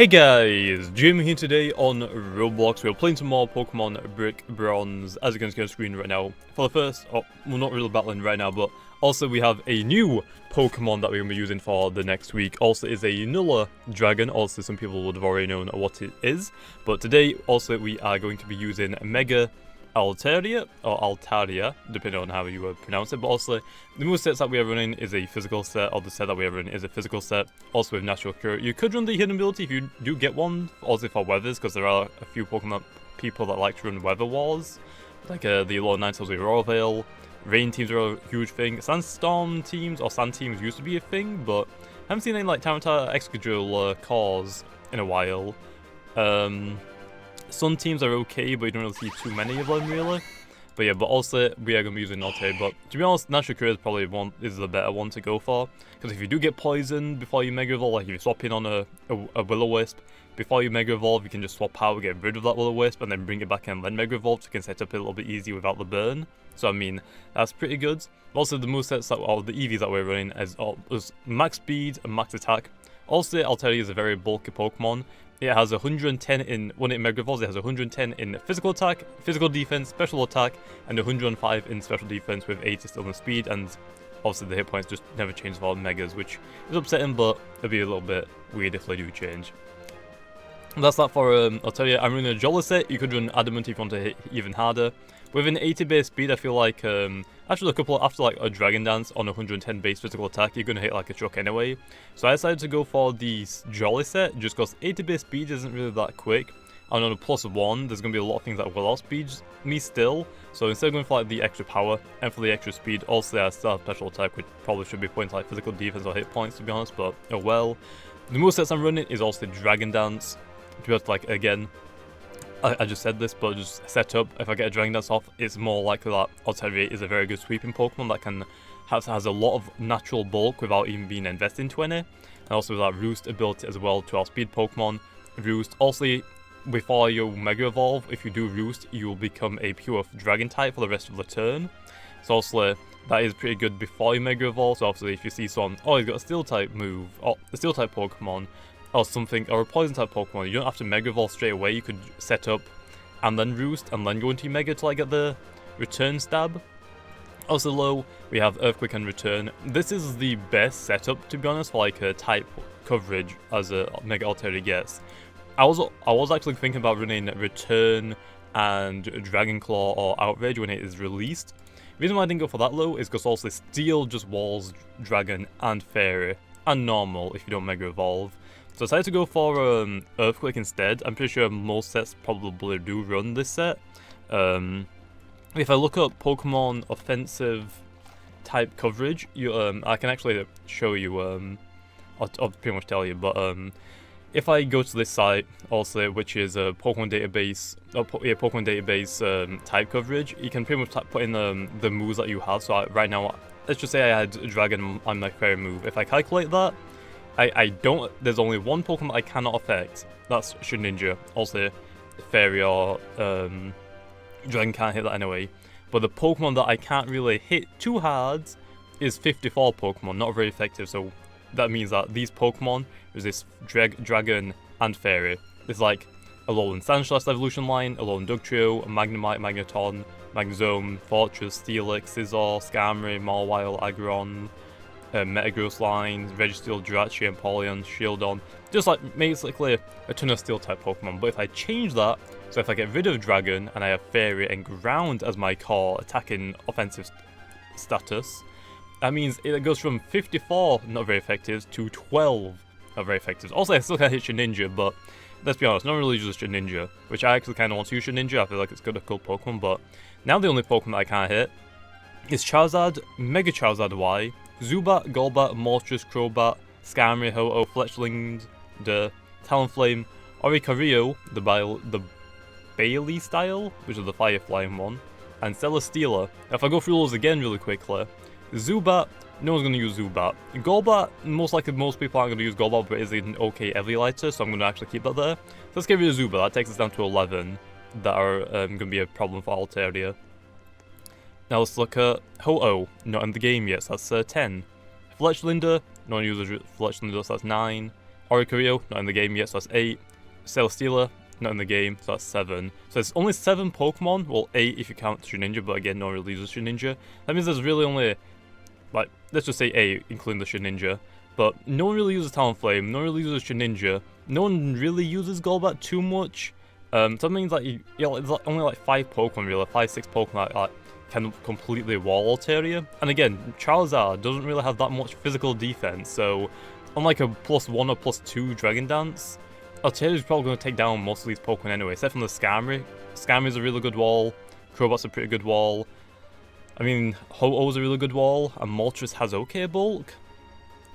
Hey guys, Jamiy here today on Roblox. We're playing some more Pokemon Brick Bronze, as you can see on screen right now. For the first, we're not really battling right now, but also we have a new Pokemon that we're going to be using for the next week. Also is a Nulla Dragon, also some people would have already known what it is. But today, also we are going to be using Mega Altaria, or Altaria, depending on how you pronounce it, but also the move sets that we are running is a physical set, or the set that we are running is a physical set, also with natural cure. You could run the hidden ability if you do get one, also for weathers, because there are a few Pokemon people that like to run weather wars, like the Alolan Ninetales with Royal Veil. Rain teams are a huge thing. Sandstorm teams, or sand teams used to be a thing, but I haven't seen any like Tyranitar Excadrill cores in a while. Sun teams are okay, but you don't really see too many of them, really. But yeah, but also, we are going to be using Altaria. But to be honest, Natural Cure is probably the better one to go for. Because if you do get poisoned before you Mega Evolve, like if you swap in on a Will-O-Wisp, before you Mega Evolve, you can just swap out, get rid of that Will-O-Wisp, and then bring it back in and then Mega Evolve, so you can set up a little bit easier without the burn. So I mean, that's pretty good. Also, the movesets, or the EVs that we're running, is max speed and max attack. Also, Altaria is a very bulky Pokemon. It has 110 in, when it Mega Evolves, it has 110 in physical attack, physical defense, special attack, and 105 in special defense with 80 still in speed, and obviously the hit points just never change for all Megas, which is upsetting, but it'll be a little bit weird if they do change. And that's that for Altaria. I'm running a Jolly set. You could run Adamant if you want to hit even harder. With an 80 base speed, I feel like after like a Dragon Dance on 110 base physical attack, you're gonna hit like a truck anyway. So I decided to go for the Jolly set just because 80 base speed isn't really that quick. And on a +1, there's gonna be a lot of things that will outspeed me still. So instead of going for like the extra power and for the extra speed, also I still have special attack, which probably should be points like physical defense or hit points to be honest. But oh well. The movesets I'm running is also Dragon Dance. Just like again. I just said this, but just set up, if I get a Dragon Dance off, it's more likely that Altaria is a very good sweeping Pokemon that has a lot of natural bulk without even being invested into any. And also with that Roost ability as well to outspeed Pokemon. Roost, also before you Mega Evolve, if you do Roost, you will become a pure Dragon type for the rest of the turn. So also, that is pretty good before you Mega Evolve, so obviously if you see someone, oh he's got a Steel type move, or a Steel type Pokemon, or something, or a poison type Pokemon, you don't have to Mega Evolve straight away, you could set up and then Roost and then go into your Mega to like get the return stab. Also low, we have Earthquake and Return. This is the best setup to be honest for like a type coverage as a Mega Altaria gets. I was actually thinking about running Return and Dragon Claw or Outrage when it is released. The reason why I didn't go for that low is because also Steel just walls Dragon and Fairy and Normal if you don't Mega Evolve. So I decided to go for Earthquake instead. I'm pretty sure most sets probably do run this set. If I look up Pokemon offensive type coverage, I can actually show you, I'll pretty much tell you, but if I go to this site also, which is a Pokemon database, Pokemon database type coverage, you can pretty much put in the moves that you have. So right now, let's just say I had a Dragon on my Fairy move. If I calculate that, there's only one Pokemon I cannot affect, that's Shedinja. Also, Fairy or Dragon can't hit that anyway. But the Pokemon that I can't really hit too hard is 54 Pokemon, not very effective, so that means that these Pokemon resist Dragon and Fairy. It's like Alolan Sandslash evolution line, Alolan Dugtrio, Magnemite, Magneton, Magnezone, Fortress, Steelix, Scizor, Skarmory, Mawile, Aggron, Metagross line, Registeel, Jirachi, Empoleon, Shieldon, just like basically a ton of Steel type Pokemon. But if I change that, so if I get rid of Dragon and I have Fairy and Ground as my core attacking offensive status, that means it goes from 54 not very effective to 12 not very effective. Also, I still can't hit Shedinja, but let's be honest, not really just Shedinja, which I actually kind of want to use Shedinja. I feel like it's a cool Pokemon, but now the only Pokemon that I can't hit is Charizard, Mega Charizard Y, Zubat, Golbat, Moltres, Crobat, Skarmory, Ho-Oh, Fletchling, the Talonflame, Oricorio, the Bailey style, which is the fire flying one, and Celesteela. If I go through those again really quickly, Zubat, no one's going to use Zubat. Golbat, most likely most people aren't going to use Golbat, but it is an okay Evilator, so I'm going to actually keep that there. So let's get rid of Zubat, that takes us down to 11 that are going to be a problem for Altaria. Now let's look at Ho-Oh, not in the game yet, so that's 10. Fletchlinder, no one uses Fletchlinder, so that's 9. Oricorio, not in the game yet, so that's 8. Celesteela, not in the game, so that's 7. So there's only 7 Pokemon, well 8 if you count Shedinja, but again, no one really uses Shedinja. That means there's really only, like, let's just say 8, including the Shedinja. But no one really uses Talonflame, no one really uses Shedinja, no one really uses Golbat too much. So that means like, it's like only like 5 Pokemon really, 5-6 Pokemon that can completely wall Altaria. And again, Charizard doesn't really have that much physical defense, so unlike a +1 or +2 Dragon Dance, Altaria is probably going to take down most of these Pokemon anyway, except from the Skarmory. Skarmory's a really good wall, Crobat's a pretty good wall, I mean, Ho-Oh's a really good wall, and Moltres has okay bulk.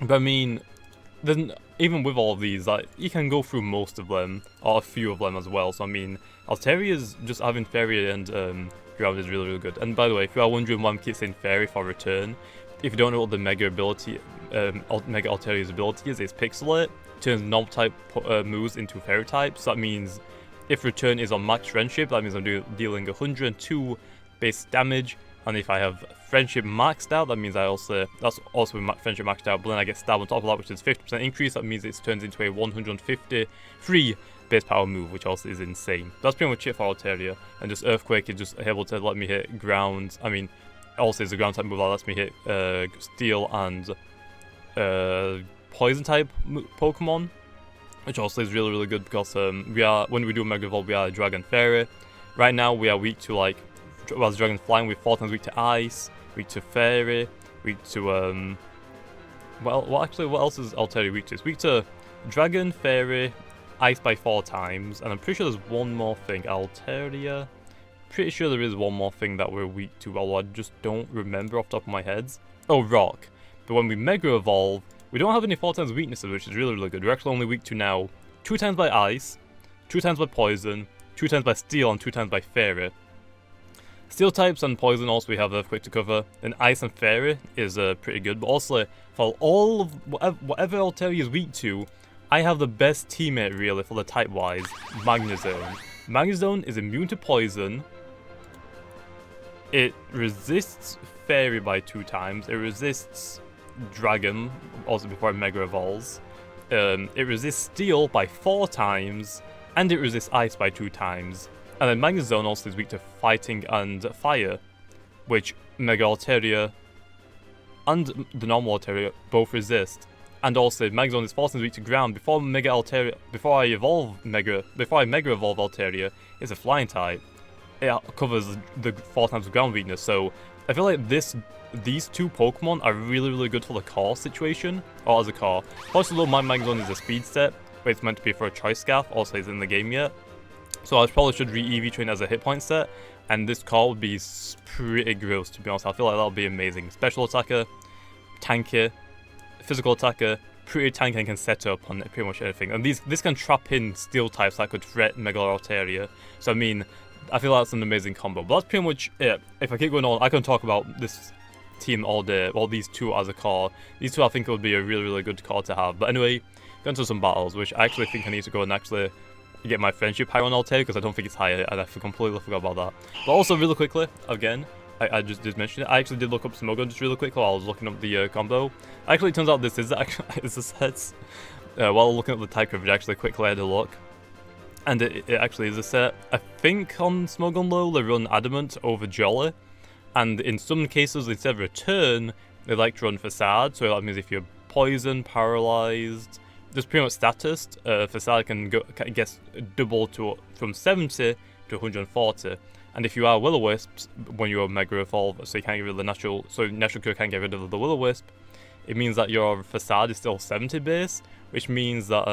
But I mean, then even with all of these, like, you can go through most of them, or a few of them as well. So I mean, Altaria's just having Fairy and Ground is really, really good. And by the way, if you are wondering why I keep saying Fairy for return, if you don't know what the Mega ability, Mega Altaria's ability is, it's Pixelate. Turns normal type moves into Fairy types. So that means if return is on max friendship, that means I'm dealing 102 base damage. And if I have friendship maxed out, that means that's also friendship maxed out, but then I get stab on top of that, which is 50% increase. That means it turns into a 153 base power move, which also is insane. That's pretty much it for Altaria. And just Earthquake is just able to let me hit ground. I mean, also is a ground type move that lets me hit Steel and Poison type Pokemon, which also is really, really good because when we do Mega Evolve, we are Dragon Fairy. Right now, we are weak to like. Well, as Dragon's flying, we're 4 times weak to Ice, weak to Fairy, weak to, well, actually, what else is Altaria weak to? It's weak to Dragon, Fairy, Ice by 4 times, and I'm pretty sure there's one more thing. Altaria, pretty sure there is one more thing that we're weak to, although I just don't remember off the top of my head. Oh, Rock. But when we Mega Evolve, we don't have any 4 times weaknesses, which is really, really good. We're actually only weak to now 2 times by Ice, 2 times by Poison, 2 times by Steel, and 2 times by Fairy. Steel types and Poison also we have Earthquake to cover, and Ice and Fairy is pretty good, but also for all of whatever Altaria is weak to, I have the best teammate really for the type-wise, Magnezone. Magnezone is immune to Poison, it resists Fairy by 2 times, it resists Dragon, also before it Mega Evolves, it resists Steel by 4 times, and it resists Ice by 2 times. And then Magnezone also is weak to Fighting and Fire, which Mega Altaria and the normal Altaria both resist. And also Magnezone is 4 times weak to Ground. Before I Mega Evolve Altaria, it's a Flying type. It covers the 4 times Ground weakness. So I feel like these 2 Pokemon are really, really good for the core situation, or as a core. Also, my Magnezone is a Speed set, but it's meant to be for a Choice Scarf. Also, it's in the game yet. So I probably should re-EV train as a hit point set, and this call would be pretty gross, to be honest. I feel like that would be amazing. Special attacker, tanky, physical attacker, pretty tanky and can set up on pretty much anything. And this can trap in Steel types that could threat Mega Altaria. So I mean, I feel like that's an amazing combo. But that's pretty much it. If I keep going on, I can talk about this team all day. Well, these 2 as a core. These 2 I think would be a really, really good core to have. But anyway, go into some battles, which I actually think I need to go and actually get my friendship higher on Altaria, because I don't think it's higher, and I completely forgot about that. But also, really quickly, again, I just did mention it, I actually did look up Smogon just really quick while I was looking up the combo. Actually, it turns out this is actually it's a set. While looking up the type coverage, actually quickly I had a look, and it actually is a set. I think on Smogon Low they run Adamant over Jolly, and in some cases instead of Return, they like to run Facade, so that means if you're poisoned, paralyzed, just pretty much status, Facade can get double from 70 to 140. And if you are Will-O-Wisps, when you are Mega Evolve, so you can't get rid of the Natural Cure can't get rid of the Will-O-Wisp, it means that your Facade is still 70 base, which means that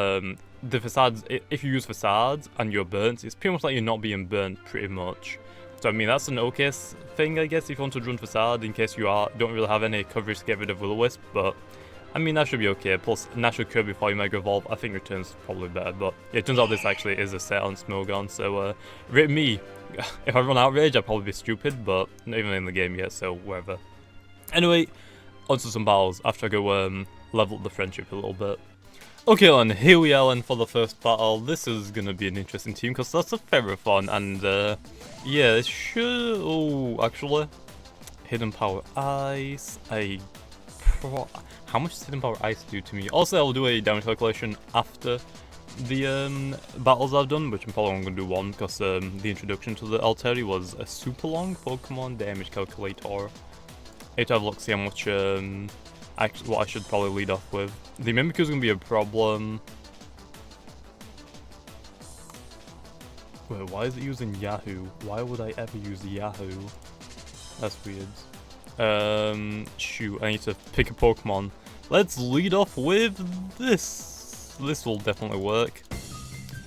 the Facades, if you use Facades and you're burnt, it's pretty much like you're not being burnt pretty much. So I mean, that's an okay thing, I guess, if you want to run Facade, in case you don't really have any coverage to get rid of Will-O-Wisp, but I mean, that should be okay. Plus, Natural Cure before you Mega Evolve, I think Return's probably better. But yeah, it turns out this actually is a set on Smogon. So, rate me. If I run Outrage, I'd probably be stupid, but not even in the game yet, so whatever. Anyway, onto some battles after I go level up the friendship a little bit. Okay, then, here we are then for the first battle. This is going to be an interesting team because that's a Ferrothon, and yeah, it should. Oh, actually, Hidden Power Ice. I How much does hidden power ice do to me? Also, I'll do a damage calculation after the battles I've done, which I'm probably only going to do one, because the introduction to the Altaria was a super long Pokemon damage calculator. I need to have a look, see how much, what I should probably lead off with. The Mimikyu is going to be a problem. Wait, why is it using Yahoo? Why would I ever use Yahoo? That's weird. Shoot, I need to pick a Pokemon. Let's lead off with this. This will definitely work.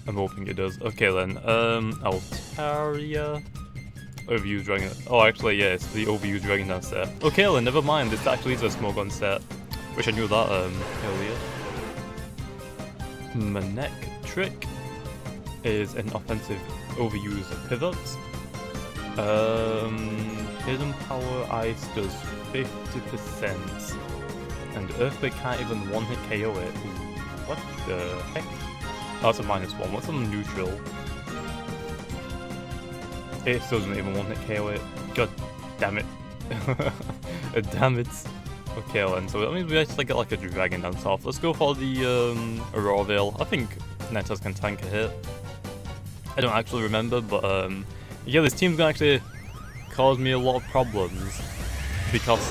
I'm hoping it does. Okay then, Altaria. Overused Dragon. Oh, actually, yeah, it's the overused Dragon Dance set. Okay then, never mind. This actually is a Smogon set. Wish I knew that earlier. Manek Trick is an offensive overused pivot. Hidden Power Ice does 50%. And Earthquake can't even one-hit KO it. Ooh, what the heck? Oh, it's a -1. What's on neutral? It still doesn't even one-hit KO it. God damn it. Damn it. Okay then, so that means we actually get like a Dragon Dance off. Let's go for the Aurora Veil. I think Netas can tank a hit. I don't actually remember, but yeah, this team's gonna actually cause me a lot of problems. Because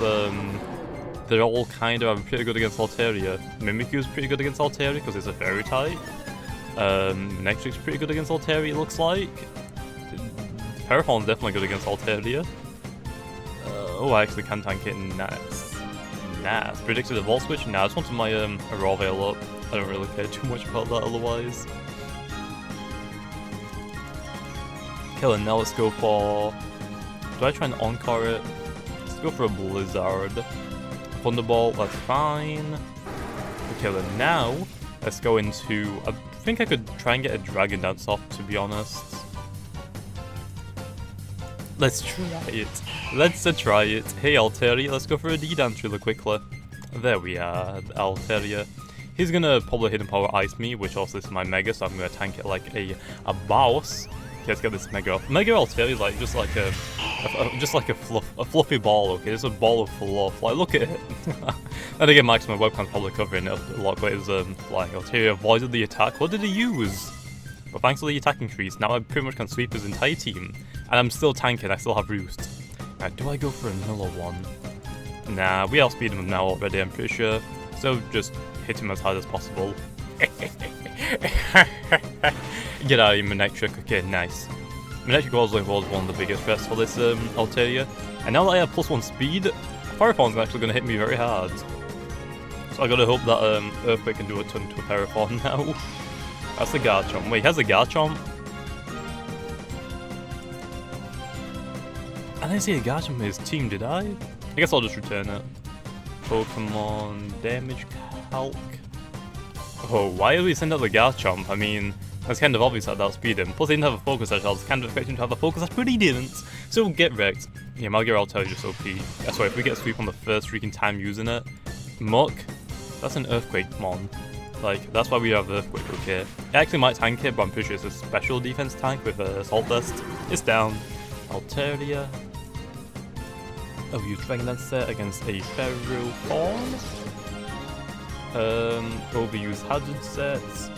they're all kind of pretty good against Altaria. Mimikyu's pretty good against Altaria because it's a fairy type. Nextric's pretty good against Altaria, it looks like. Paraphon's definitely good against Altaria. Oh, I actually can tank it. Nice. Nice. Predicted a Volt Switch? Nah, I just wanted my Aurora Veil up. I don't really care too much about that otherwise. Okay, now let's go for... Do I try and Encore it? Let's go for a Blizzard. Thunderbolt, that's fine. Okay, then now, let's go into... I think I could try and get a Dragon Dance off, to be honest. Let's try it. Let's try it. Hey, Altaria, let's go for a D-Dance really quickly. There we are, Altaria. He's gonna probably Hidden Power Ice me, which also is my Mega, so I'm gonna tank it like a boss. Okay, let's get this Mega off. Mega Altaria is like just like a fluffy ball. Okay, it's a ball of fluff. Like, look at it. And again, Max, my webcam's probably covering it a lot, but it's like Altaria avoided the attack. What did he use? But thanks to the attack increase, now I pretty much can sweep his entire team. And I'm still tanking, I still have Roost. Now, do I go for another one? Nah, we outspeed him now already, I'm pretty sure. So just hit him as hard as possible. Get out of here, Manectric. Okay, nice. Manectric was one of the biggest threats for this Altaria. And now that I have +1 speed, Paraphon's actually going to hit me very hard. So I gotta hope that Earthquake can do a ton to a Paraphon now. That's the Garchomp. Wait, he has a Garchomp? I didn't see a Garchomp in his team, did I? I guess I'll just return it. Pokemon Damage Calc. Oh, why did we send out the Garchomp? I mean, that's kind of obvious that that'll speed him. Plus, he didn't have a Focus Sash. I was kind of expecting him to have a Focus Sash, but he didn't. So get wrecked. Yeah, Malgir Altaria is just OP. That's why if we get a sweep on the first freaking time using it. Muck. That's an Earthquake mon. Like, that's why we have Earthquake, okay? It actually might tank it, but I'm pretty sure it's a special defense tank with a Assault Vest. It's down. Altaria. Oh, use Dragon Dance set against a Ferrothorn. Overuse Hazard sets.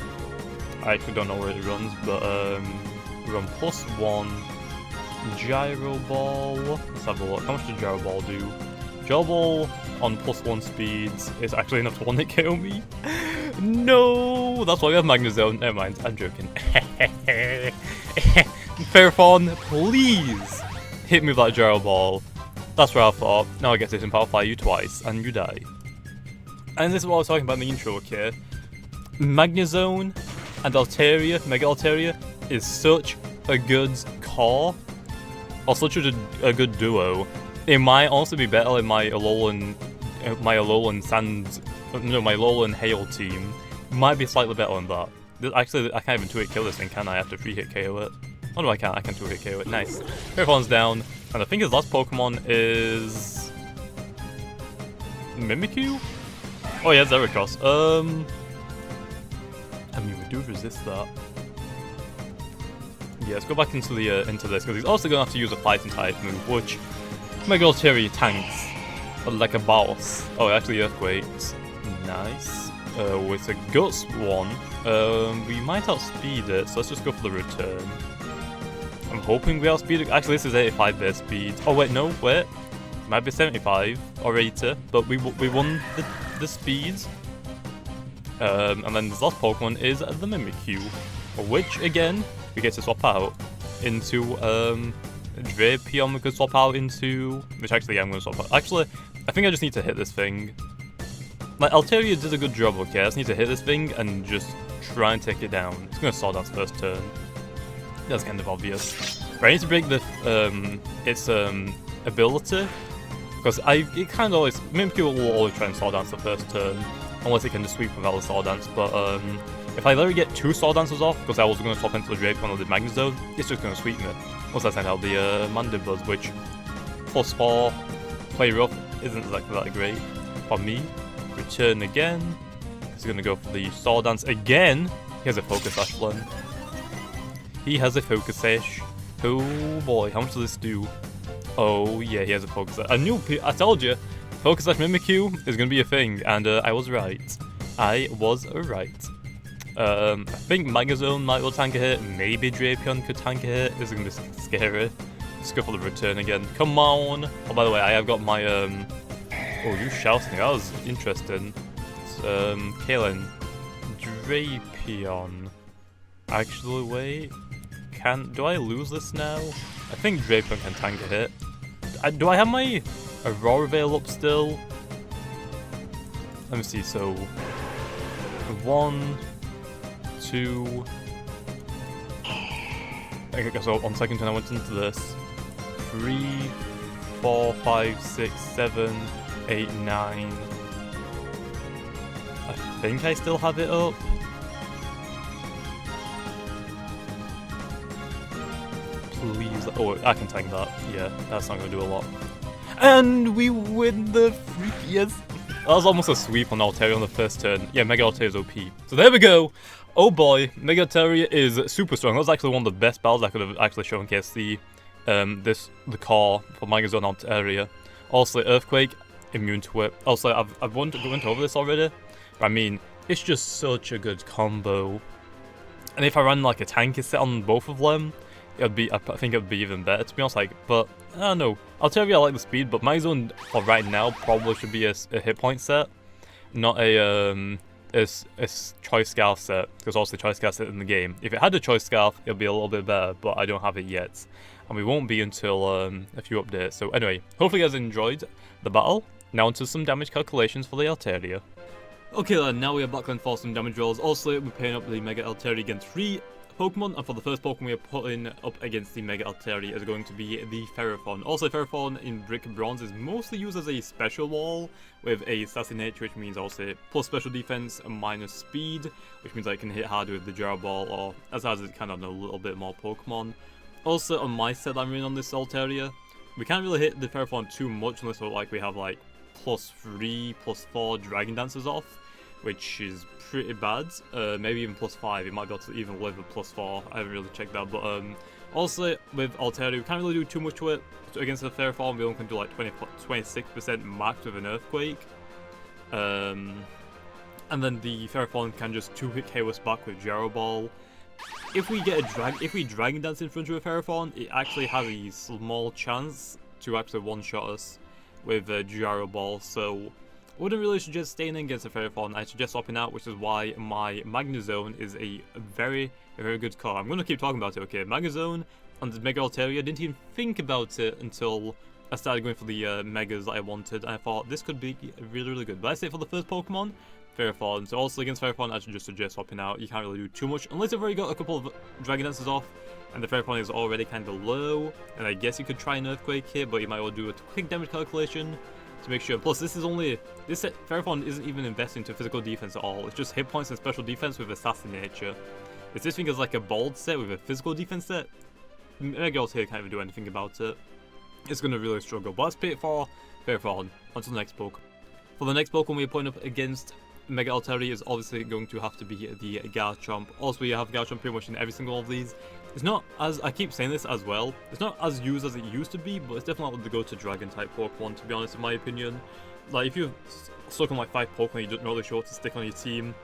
I actually don't know where it runs, but we run +1. Gyro Ball. Let's have a look. How much did Gyro Ball do? Gyro Ball on +1 speeds is actually enough to one-hit KO me. No, that's why we have Magnezone. Never mind, I'm joking. Ferrothorn, please hit me with that Gyro Ball. That's what I thought. Now I get to Power Fly you twice, and you die. And this is what I was talking about in the intro, okay? Magnezone and Altaria, Mega Altaria, is such a good core, or such a good duo. It might also be better in my Alolan Hail team. Might be slightly better than that. Actually, I can't even 2-hit kill this thing, can I? I have to 3-hit KO it. Oh no, I can't. I can 2-hit KO it. Nice. Paraphon's down, and I think his last Pokemon is... Mimikyu? Oh yeah, Zeracross. I mean, we do resist that. Yeah, let's go back into the into this, because he's also going to have to use a Fighting type move, which Mega Altaria tanks. like a boss. Oh, actually Earthquakes. Nice. With a Guts one, we might outspeed it, so let's just go for the return. I'm hoping we outspeed it. Actually, this is 85 base speed. Oh wait, no, wait. Might be 75 or 80, but we won the speed. And then this last Pokemon is the Mimikyu, which again we get to swap out into Drapion. We could swap out into, which actually I'm going to swap out. Actually, I think I just need to hit this thing. Like, Altaria did a good job, okay? I just need to hit this thing and just try and take it down. It's going to Sawdance first turn. That's kind of obvious. But I need to break the its ability, because it kind of always, Mimikyu will always try and Sawdance the first turn, unless it can just sweep without a Sawdance. But if I literally get 2 Sawdances off, because I was going to swap into the Drapion or the Magnezone, it's just going to sweep me. Once I send out the Mandibuzz, which +4 play rough isn't exactly that great for me. Return again. He's going to go for the Sawdance again. He has a Focus Sash Flynn. He has a Focus Sash. Oh boy, how much does this do? Oh yeah, he has a Focus Sash. I told you, Focus Sash Mimikyu is going to be a thing, and I was right. I was right. I think Magnezone might well tank a hit. Maybe Drapion could tank a hit. This is going to be scary. Let's go for the return again. Come on. Oh, by the way, I have got my Oh, you shouting. That was interesting. It's, Kaylin. Drapion. Actually, wait. Do I lose this now? I think Drapion can tank a hit. Do I have my Aurora Veil up still? Let me see. So, 1, 2. Okay, so on second turn I went into this. 3, 4, 5, 6, 7, 8, 9. I think I still have it up. Please. Oh, I can tank that. Yeah, that's not going to do a lot. And we win the freak. Yes. That was almost a sweep on Altaria on the first turn. Yeah, Mega Altaria is OP. So there we go. Oh boy, Mega Altaria is super strong. That was actually one of the best battles I could have actually showcased the core for Magnezone Altaria. Also, Earthquake, immune to it. Also, I've went over this already. I mean, it's just such a good combo. And if I ran like a tanky set on both of them, I think it would be even better, to be honest. Like, but I don't know. Altaria, I like the speed, but Magnezone for right now probably should be a hit point set, not a Choice Scarf set, because also Choice Scarf set in the game. If it had a Choice Scarf, it'll be a little bit better, but I don't have it yet, and we won't be until a few updates. So anyway, hopefully you guys enjoyed the battle. Now onto some damage calculations for the Altaria. Okay then, now we are back on for some damage rolls. Also, we're pairing up the Mega Altaria against 3 Pokemon, and for the first Pokemon we are putting up against the Mega Altaria is going to be the Ferrothorn. Also, Ferrothorn in Brick Bronze is mostly used as a special wall with a Sassy Nature, which means also plus special defense and minus speed, which means I can hit harder with the Gyro Ball, or as it has it kind of a little bit more Pokemon. Also, on my set I'm running on this Altaria, we can't really hit the Ferrothorn too much unless we have like +3, +4 Dragon Dances off, which is pretty bad. Maybe even +5. It might be able to even live with +4. I haven't really checked that. But also with Altaria, we can't really do too much to it against the Ferrothorn. We only can do like 26% max with an Earthquake. And then the Ferrothorn can just 2-hit KO us back with Gyro Ball. If we Dragon Dance in front of a Ferrothorn, it actually has a small chance to actually one-shot us with Gyro Ball. So I wouldn't really suggest staying in against a Ferrothorn. I suggest swapping out, which is why my Magnezone is a very good card. I'm going to keep talking about it, okay? Magnezone and the Mega Altaria, didn't even think about it until I started going for the Megas that I wanted, and I thought this could be really good. But I say for the first Pokemon, Ferrothorn. So also against Ferrothorn, I should just suggest swapping out. You can't really do too much, unless you've already got a couple of Dragon Dances off, and the Ferrothorn is already kind of low, and I guess you could try an Earthquake here, but you might well do a quick damage calculation to make sure. Plus, this Ferrothorn isn't even investing into physical defense at all. It's just hit points and special defense with Assassin Nature. If this thing is like a bold set with a physical defense set, Mega Altaria can't even do anything about it. It's going to really struggle. But let's pick it for Ferrothorn. On to the next Pokemon. For the next Pokemon, we're putting up against Mega Altaria is obviously going to have to be the Garchomp. Also, you have Garchomp pretty much in every single one of these. It's not as, I keep saying this as well, it's not as used as it used to be, but it's definitely not the go-to Dragon type Pokemon, to be honest, in my opinion. Like, if you're stuck on like 5 Pokemon you don't know the short to stick on your team,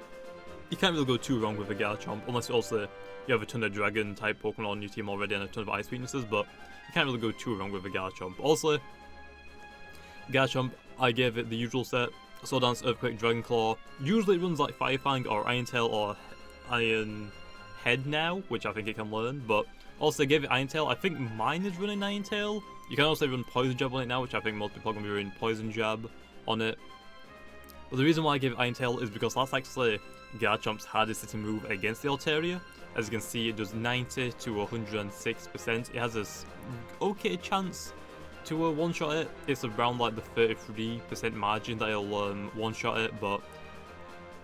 you can't really go too wrong with a Garchomp, unless also you have a ton of Dragon type Pokemon on your team already and a ton of Ice weaknesses, but you can't really go too wrong with a Garchomp. Also, Garchomp, I gave it the usual set, Sword Dance, Earthquake, Dragon Claw. Usually it runs like Fire Fang or Iron Tail or Iron Head now, which I think it can learn, but also I gave it Iron Tail. I think mine is running Iron Tail. You can also run Poison Jab on it now, which I think most people are going to be running Poison Jab on it. But the reason why I gave it Iron Tail is because that's actually Garchomp's hardest hitting move against the Altaria. As you can see, it does 90 to 106%. It has this okay chance to one-shot it. It's around like the 33% margin that it'll one-shot it, but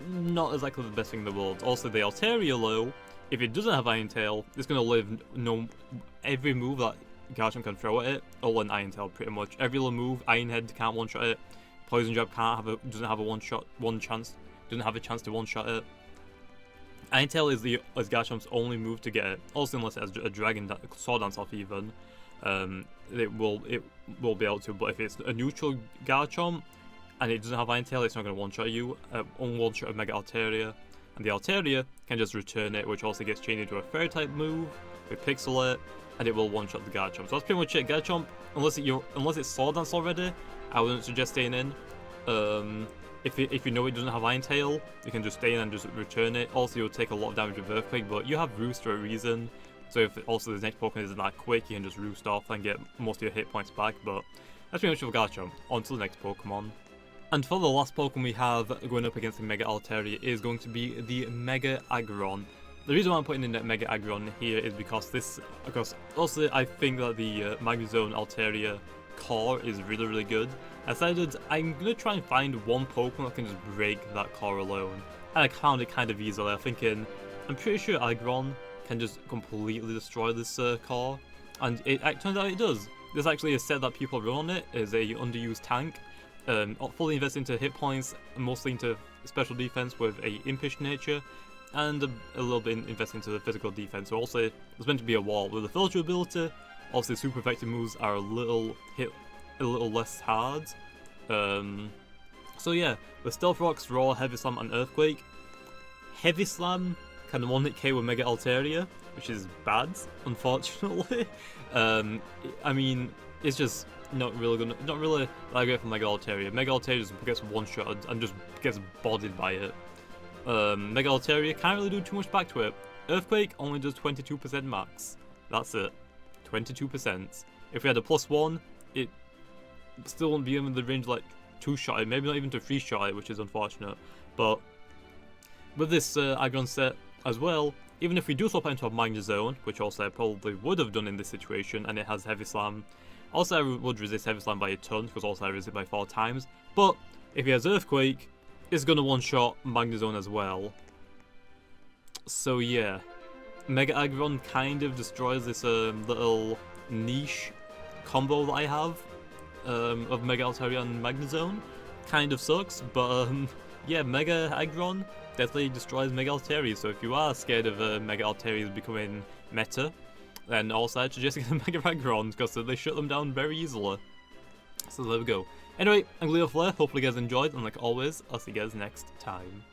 not exactly the best thing in the world. Also, the Altaria though, if it doesn't have Iron Tail, it's going to live every move that Garchomp can throw at it, all in Iron Tail pretty much. Every little move, Iron Head can't one-shot it, Poison Jab doesn't have a chance to one-shot it. Iron Tail is Garchomp's only move to get it. Also, unless it has a Dragon Sword Dance off even, it will be able to. But if it's a neutral Garchomp and it doesn't have Iron Tail, it's not going to one-shot you. One-shot of Mega Altaria, and the Altaria can just return it, which also gets changed into a Fairy type move with Pixel it, and it will one-shot the Garchomp. So that's pretty much it. Garchomp, unless it's Sword Dance already, I wouldn't suggest staying in. If you know it doesn't have Iron Tail, you can just stay in and just return it. Also, you'll take a lot of damage with Earthquake, but you have Roost for a reason. So if also the next Pokemon isn't that quick, you can just Roost off and get most of your hit points back. But that's pretty much for Garchomp. On to the next Pokemon. And for the last Pokemon we have going up against the Mega Altaria is going to be the Mega Aggron. The reason why I'm putting in that Mega Aggron here is because also I think that the Magnezone Altaria core is really good. I decided I'm going to try and find one Pokemon that can just break that core alone. And I found it kind of easily. I'm pretty sure Aggron can just completely destroy this core. And it turns out it does. There's actually a set that people run on it, is a underused tank. Fully invest into hit points, mostly into special defense with a impish nature, and a little bit invest into the physical defense. So also, it's meant to be a wall with a filter ability. Also, super effective moves are a little less hard. So yeah, with Stealth Rocks, Roar, Heavy Slam, and Earthquake, Heavy Slam can one-hit KO Mega Altaria, which is bad, unfortunately. I mean, it's just not really that great for Mega Altaria. Mega Altaria just gets one-shot and just gets bodied by it. Mega Altaria can't really do too much back to it. Earthquake only does 22% max. That's it. 22%. If we had a +1, it still won't be in the range like 2-shot it, maybe not even to 3-shot it, which is unfortunate. But with this Aggron set as well, even if we do swap it into a Magnezone, which also I probably would have done in this situation, and it has Heavy Slam, also I would resist Heavy Slam by a ton, because also I resist it by 4 times. But if he has Earthquake, it's going to one-shot Magnezone as well. So yeah, Mega Aggron kind of destroys this little niche combo that I have of Mega Altaria and Magnezone. Kind of sucks, but yeah, Mega Aggron definitely destroys Mega Altaria. So if you are scared of Mega Altaria becoming meta, then also I'd suggest getting Mega Aggron, because they shut them down very easily. So there we go. Anyway, I'm Leo Flair, hopefully you guys enjoyed, and like always, I'll see you guys next time.